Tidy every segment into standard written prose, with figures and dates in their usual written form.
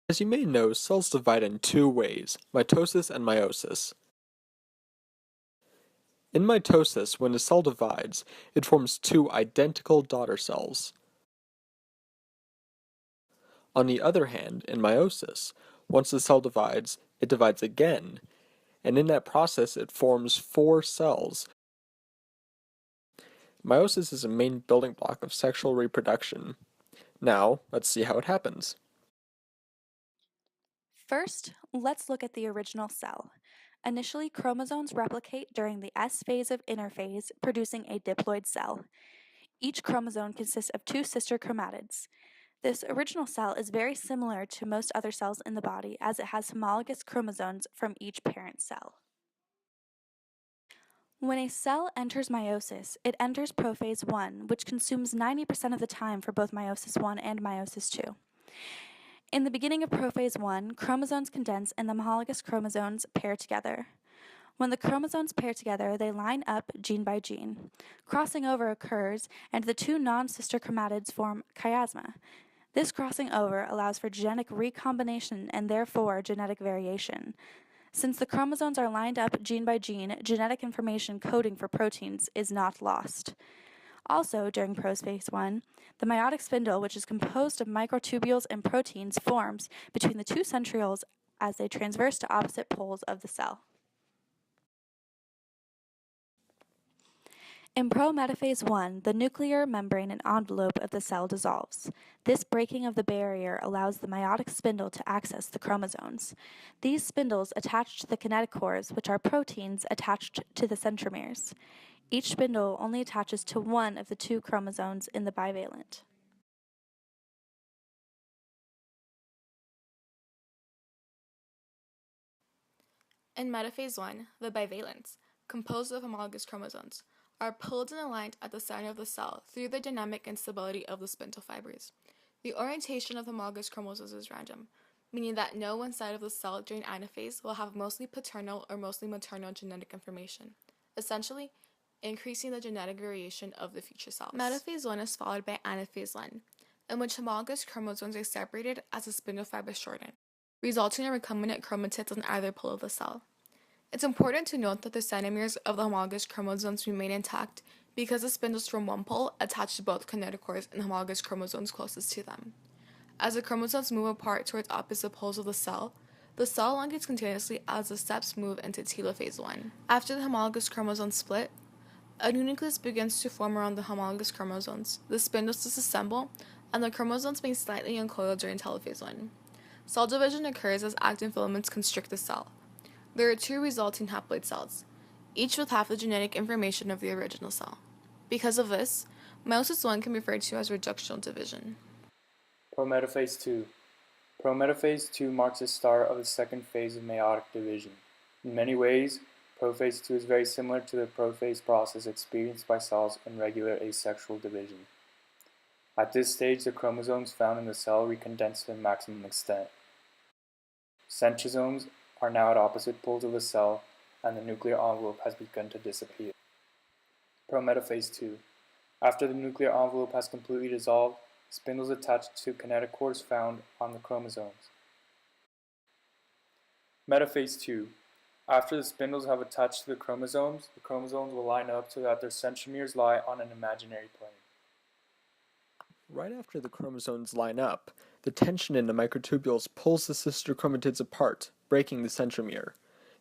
As you may know, cells divide in two ways, mitosis and meiosis. In mitosis, when a cell divides, it forms two identical daughter cells. On the other hand, in meiosis, once the cell divides, it divides again, and in that process it forms four cells. Meiosis is a main building block of sexual reproduction. Now, let's see how it happens. First, let's look at the original cell. Initially, chromosomes replicate during the S phase of interphase, producing a diploid cell. Each chromosome consists of two sister chromatids. This original cell is very similar to most other cells in the body as it has homologous chromosomes from each parent cell. When a cell enters meiosis, it enters prophase 1, which consumes 90% of the time for both meiosis 1 and meiosis 2. In the beginning of prophase 1, chromosomes condense and the homologous chromosomes pair together. When the chromosomes pair together, they line up gene by gene. Crossing over occurs, and the two non-sister chromatids form chiasma. This crossing over allows for genetic recombination and therefore genetic variation. Since the chromosomes are lined up gene by gene, genetic information coding for proteins is not lost. Also, during prophase 1, the meiotic spindle, which is composed of microtubules and proteins, forms between the two centrioles as they transverse to opposite poles of the cell. In prometaphase 1, the nuclear membrane and envelope of the cell dissolves. This breaking of the barrier allows the meiotic spindle to access the chromosomes. These spindles attach to the kinetochores, which are proteins attached to the centromeres. Each spindle only attaches to one of the two chromosomes in the bivalent. In metaphase 1, the bivalents, composed of homologous chromosomes, are pulled and aligned at the center of the cell through the dynamic instability of the spindle fibers. The orientation of the homologous chromosomes is random, meaning that no one side of the cell during anaphase will have mostly paternal or mostly maternal genetic information, essentially increasing the genetic variation of the future cells. Metaphase 1 is followed by anaphase 1, in which homologous chromosomes are separated as the spindle fibers shorten, resulting in recombinant chromatids on either pole of the cell. It's important to note that the centromeres of the homologous chromosomes remain intact because the spindles from one pole attach to both kinetochores and homologous chromosomes closest to them. As the chromosomes move apart towards opposite poles of the cell elongates continuously as the steps move into telophase 1. After the homologous chromosomes split, a new nucleus begins to form around the homologous chromosomes. The spindles disassemble, and the chromosomes may slightly uncoil during telophase 1. Cell division occurs as actin filaments constrict the cell. There are two resulting haploid cells, each with half the genetic information of the original cell. Because of this, meiosis 1 can be referred to as reductional division. Prometaphase 2. Prometaphase 2 marks the start of the second phase of meiotic division. In many ways, prophase 2 is very similar to the prophase process experienced by cells in regular asexual division. At this stage, the chromosomes found in the cell recondense to the maximum extent. Centrosomes are now at opposite poles of the cell, and the nuclear envelope has begun to disappear. Prometaphase 2. After the nuclear envelope has completely dissolved, spindles attach to kinetochores found on the chromosomes. Metaphase 2. After the spindles have attached to the chromosomes will line up so that their centromeres lie on an imaginary plane. Right after the chromosomes line up, the tension in the microtubules pulls the sister chromatids apart, breaking the centromere.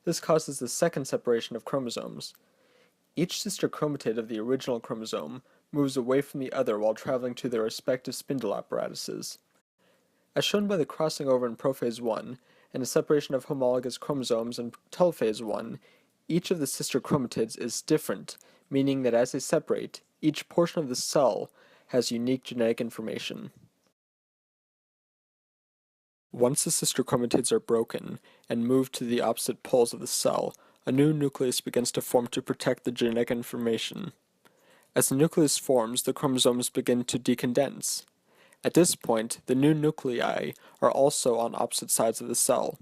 This causes the second separation of chromosomes. Each sister chromatid of the original chromosome moves away from the other while traveling to their respective spindle apparatuses. As shown by the crossing over in prophase 1 and the separation of homologous chromosomes in telophase 1, each of the sister chromatids is different, meaning that as they separate, each portion of the cell has unique genetic information. Once the sister chromatids are broken and moved to the opposite poles of the cell, a new nucleus begins to form to protect the genetic information. As the nucleus forms, the chromosomes begin to decondense. At this point, the new nuclei are also on opposite sides of the cell.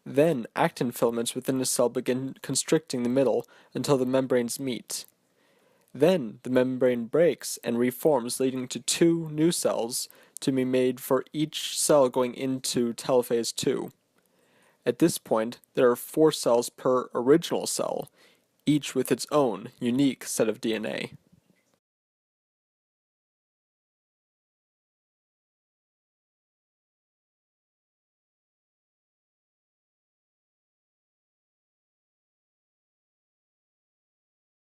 Then, actin filaments within the cell begin constricting the middle until the membranes meet. Then the membrane breaks and reforms, leading to 2 new cells to be made for each cell going into telophase 2. At this point, there are 4 cells per original cell, each with its own unique set of DNA.